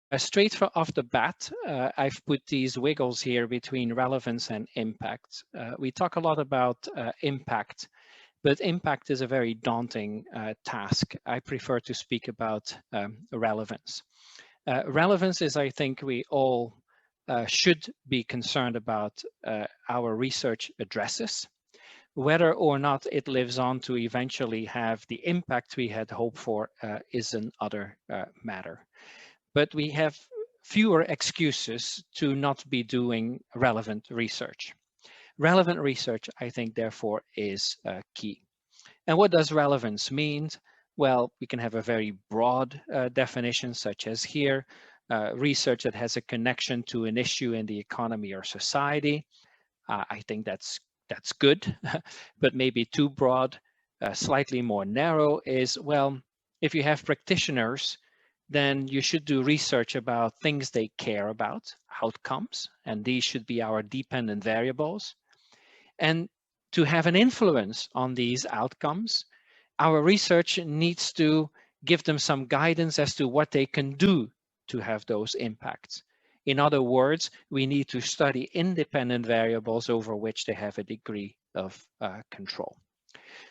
Off the bat, I've put these wiggles here between relevance and impact. We talk a lot about impact, but impact is a very daunting task. I prefer to speak about relevance. Relevance is, I think, we all should be concerned about our research addresses. Whether or not it lives on to eventually have the impact we had hoped for is another matter. But we have fewer excuses to not be doing relevant research. Relevant research, I think, therefore, is key. And what does relevance mean? Well, we can have a very broad definition, such as here, research that has a connection to an issue in the economy or society. I think that's good, but maybe too broad. Slightly more narrow is, well, if you have practitioners, then you should do research about things they care about, outcomes, and these should be our dependent variables. And to have an influence on these outcomes, our research needs to give them some guidance as to what they can do to have those impacts. In other words, we need to study independent variables over which they have a degree of control.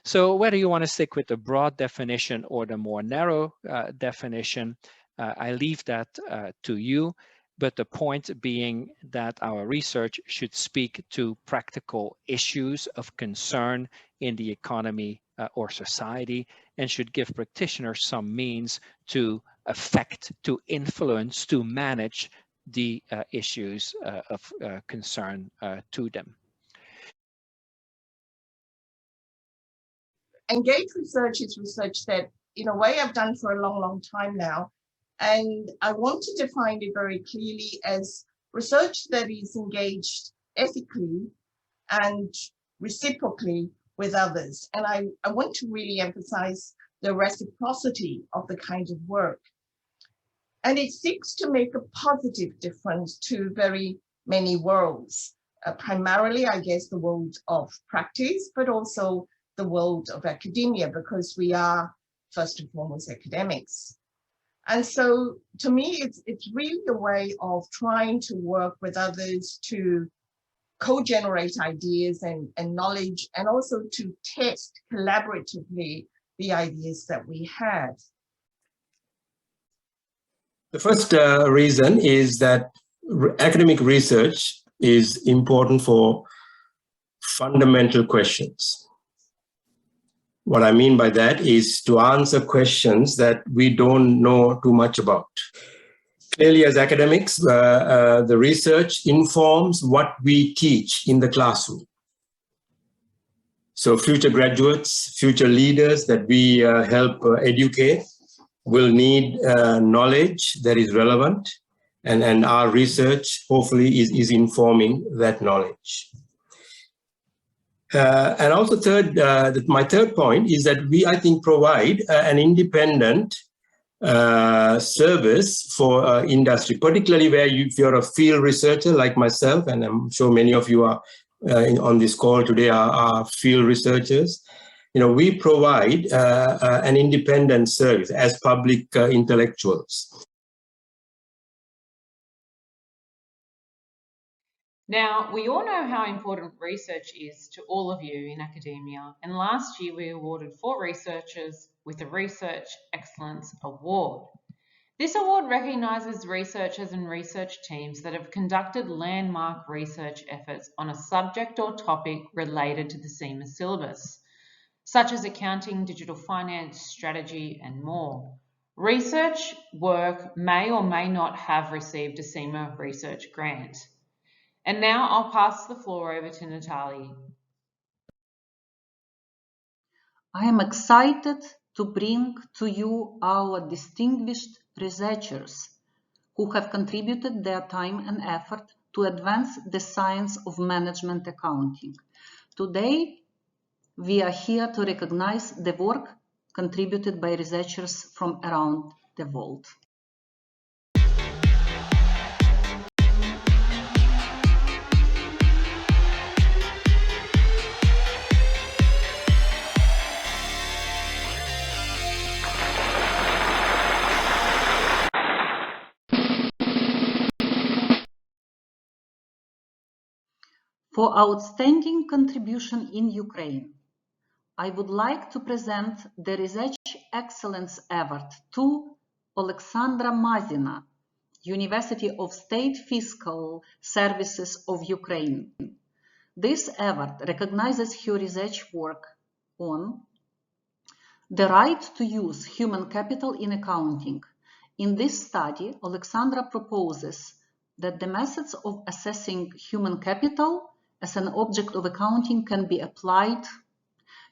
So whether you want to stick with the broad definition or the more narrow definition, I leave that to you. But the point being that our research should speak to practical issues of concern in the economy or society, and should give practitioners some means to affect, to influence, to manage the issues of concern to them. Engaged research is research that, in a way, I've done for a long, long time now. And I want to define it very clearly as research that is engaged ethically and reciprocally with others. And I want to really emphasize the reciprocity of the kind of work. And it seeks to make a positive difference to very many worlds, primarily, I guess, the world of practice, but also the world of academia, because we are, first and foremost, academics. And so, to me, it's really a way of trying to work with others to co-generate ideas and knowledge, and also to test collaboratively the ideas that we have. The first reason is that academic research is important for fundamental questions. What I mean by that is to answer questions that we don't know too much about. Clearly, as academics, the research informs what we teach in the classroom. So future graduates, future leaders that we help educate will need knowledge that is relevant, and our research hopefully is informing that knowledge. And also my third point is that we, I think, provide an independent service for industry, particularly where if you're a field researcher like myself, and I'm sure many of you are on this call today are field researchers. You know, we provide an independent service as public intellectuals. Now, we all know how important research is to all of you in academia, and last year we awarded 4 researchers with the Research Excellence Award. This award recognises researchers and research teams that have conducted landmark research efforts on a subject or topic related to the CIMA syllabus, such as accounting, digital finance, strategy, and more. Research work may or may not have received a CIMA research grant. And now I'll pass the floor over to Natalie. I am excited to bring to you our distinguished researchers who have contributed their time and effort to advance the science of management accounting. Today, we are here to recognize the work contributed by researchers from around the world. for outstanding contribution in Ukraine. I would like to present the Research Excellence Award to Alexandra Mazina, University of State Fiscal Services of Ukraine. This award recognizes her research work on the right to use human capital in accounting. In this study, Alexandra proposes that the methods of assessing human capital as an object of accounting can be applied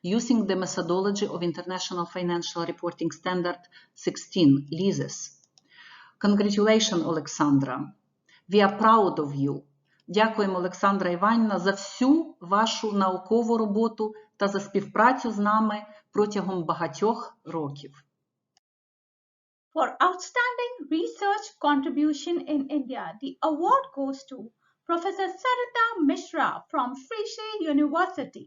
using the methodology of International Financial Reporting Standard 16, LISES. Congratulations, Alexandra. We are proud of you. Дякуємо, Олександра Іванівна, за всю вашу наукову роботу та за співпрацю з нами протягом багатьох років. For outstanding research contribution in India, the award goes to Professor Sarita Mishra from Free University.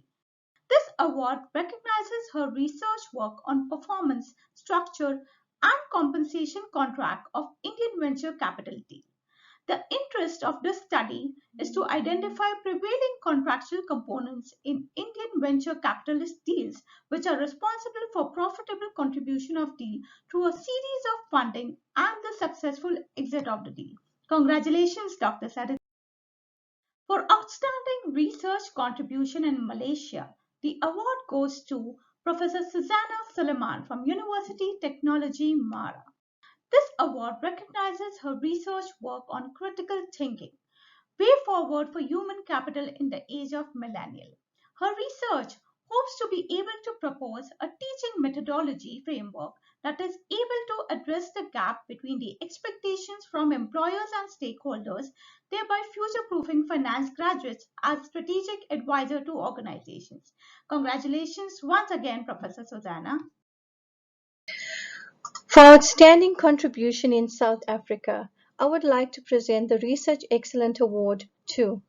This award recognizes her research work on performance, structure, and compensation contract of Indian venture capital deal. The interest of this study is to identify prevailing contractual components in Indian venture capitalist deals which are responsible for profitable contribution of deal through a series of funding and the successful exit of the deal. Congratulations, Dr. Sarita. For outstanding research contribution in Malaysia, the award goes to Professor Susanna Suleiman from University Technology Mara. This award recognizes her research work on critical thinking, way forward for human capital in the age of millennial. Her research hopes to be able to propose a teaching methodology framework that is able to address the gap between the expectations from employers and stakeholders, thereby future-proofing finance graduates as strategic advisor to organizations. Congratulations once again, Professor Susanna. For outstanding contribution in South Africa, I would like to present the Research Excellence Award to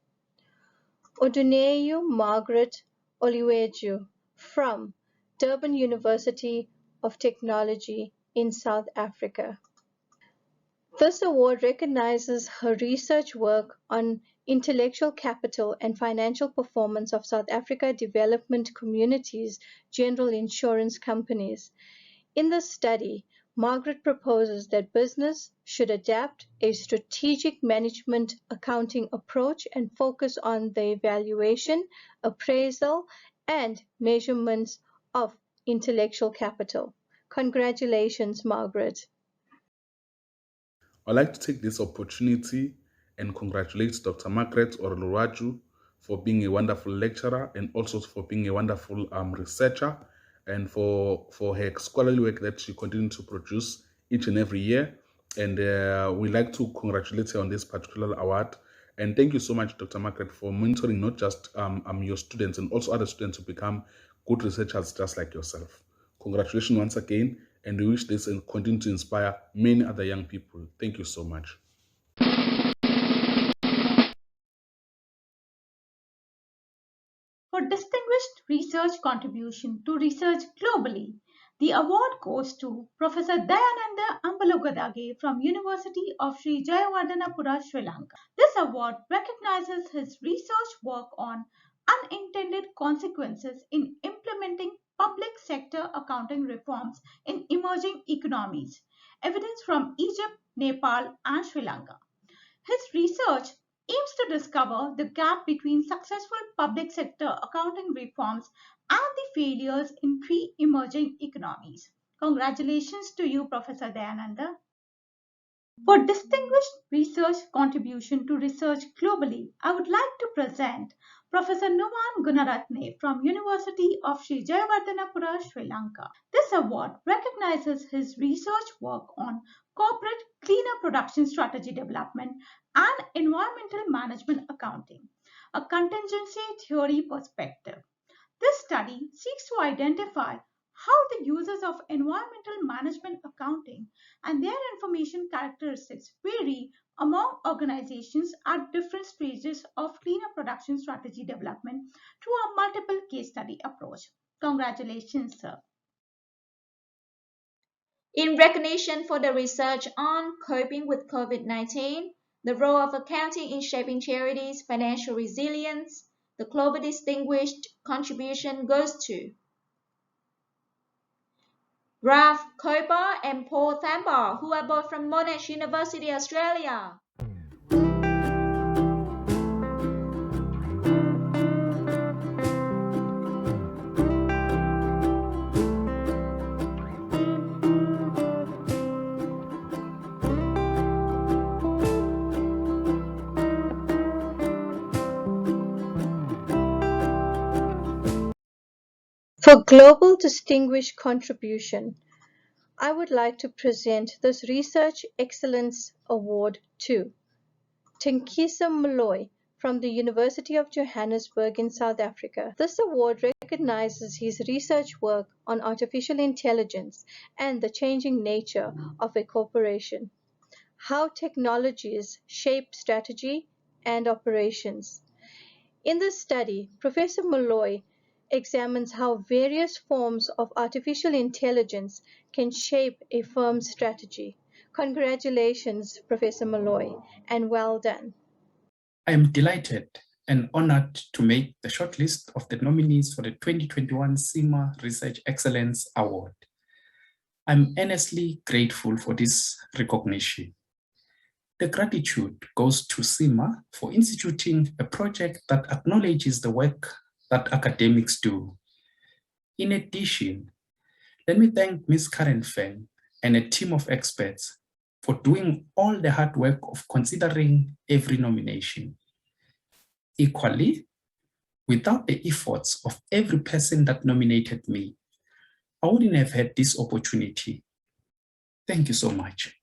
Oduneyu Margaret Oluweju from Durban University of Technology in South Africa. This award recognizes her research work on intellectual capital and financial performance of South Africa development communities, general insurance companies. In this study, Margaret proposes that business should adapt a strategic management accounting approach and focus on the evaluation, appraisal, and measurements of intellectual capital. Congratulations, Margaret. I'd like to take this opportunity and congratulate Dr. Margaret Oluweju for being a wonderful lecturer and also for being a wonderful researcher, and for her scholarly work that she continues to produce each and every year. And we'd like to congratulate her on this particular award. And thank you so much, Dr. Margaret, for mentoring not just your students and also other students to become good researchers just like yourself. Congratulations once again, and we wish this and continue to inspire many other young people. Thank you so much. For distinguished research contribution to research globally, the award goes to Professor Dayananda Ambalogadage from University of Sri Jayawardenepura, Sri Lanka. This award recognizes his research work on unintended consequences in implementing public sector accounting reforms in emerging economies, evidence from Egypt, Nepal, and Sri Lanka. His research aims to discover the gap between successful public sector accounting reforms and the failures in three emerging economies. Congratulations to you, Professor Dayananda. For distinguished research contribution to research globally, I would like to present Professor Nuwan Gunaratne from University of Sri Jayawardenepura, Sri Lanka. This award recognizes his research work on corporate cleaner production strategy development and environmental management accounting, a contingency theory perspective. This study seeks to identify how the uses of environmental management accounting and their information characteristics vary among organizations at different stages of cleaner production strategy development through a multiple case study approach. Congratulations, sir. In recognition for the research on coping with COVID-19, the role of accounting in shaping charities' financial resilience, The Global Distinguished Contribution goes to Ralph Kober and Paul Thambar, who are both from Monash University, Australia. For Global Distinguished Contribution, I would like to present this Research Excellence Award to Tinkisa Molloy from the University of Johannesburg in South Africa. This award recognizes his research work on artificial intelligence and the changing nature of a corporation, how technologies shape strategy and operations. In this study, Professor Molloy examines how various forms of artificial intelligence can shape a firm's strategy. Congratulations, Professor Molloy, and well done. I am delighted and honored to make the shortlist of the nominees for the 2021 CIMA Research Excellence Award. I'm earnestly grateful for this recognition. The gratitude goes to CIMA for instituting a project that acknowledges the work that academics do. In addition, let me thank Ms. Karen Feng and a team of experts for doing all the hard work of considering every nomination. Equally, without the efforts of every person that nominated me, I wouldn't have had this opportunity. Thank you so much.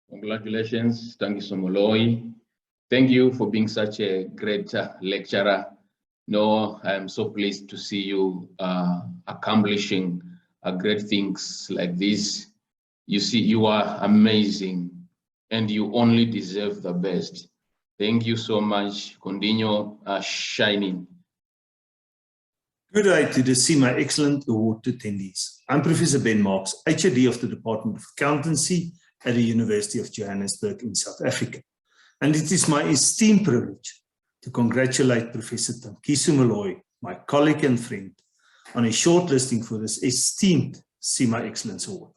Congratulations, Tinkisa Molloy. Thank you for being such a great lecturer. No, I am so pleased to see you accomplishing great things like this. You see, you are amazing and you only deserve the best. Thank you so much. Continue shining. Good day to the CIMA Excellent Award attendees. I'm Professor Ben Marks, HOD of the Department of Accountancy at the University of Johannesburg in South Africa. And it is my esteemed privilege to congratulate Professor Tinkisa Molloy, my colleague and friend, on a shortlisting for this esteemed CIMA Excellence Award.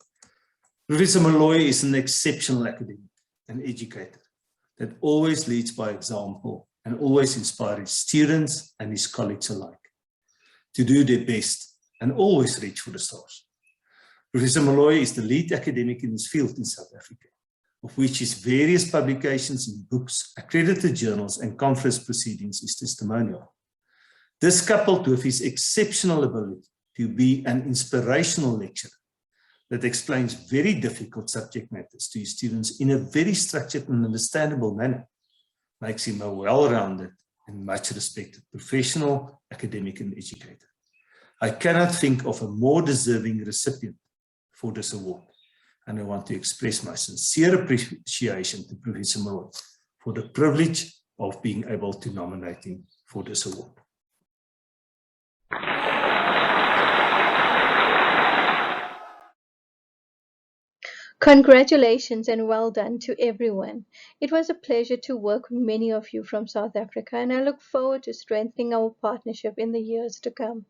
Professor Molloy is an exceptional academic and educator that always leads by example and always inspires students and his colleagues alike to do their best and always reach for the stars. Professor Molloy is the lead academic in his field in South Africa, of which his various publications in books, accredited journals, and conference proceedings is testimonial. This, coupled with his exceptional ability to be an inspirational lecturer that explains very difficult subject matters to his students in a very structured and understandable manner, makes him a well-rounded and much respected professional, academic, and educator. I cannot think of a more deserving recipient for this award, and I want to express my sincere appreciation to Professor Molloy for the privilege of being able to nominate him for this award. Congratulations and well done to everyone. It was a pleasure to work with many of you from South Africa, and I look forward to strengthening our partnership in the years to come.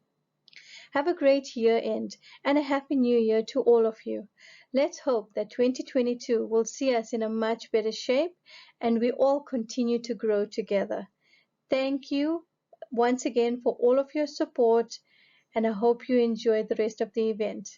Have a great year end and a happy new year to all of you. Let's hope that 2022 will see us in a much better shape and we all continue to grow together. Thank you once again for all of your support, and I hope you enjoy the rest of the event.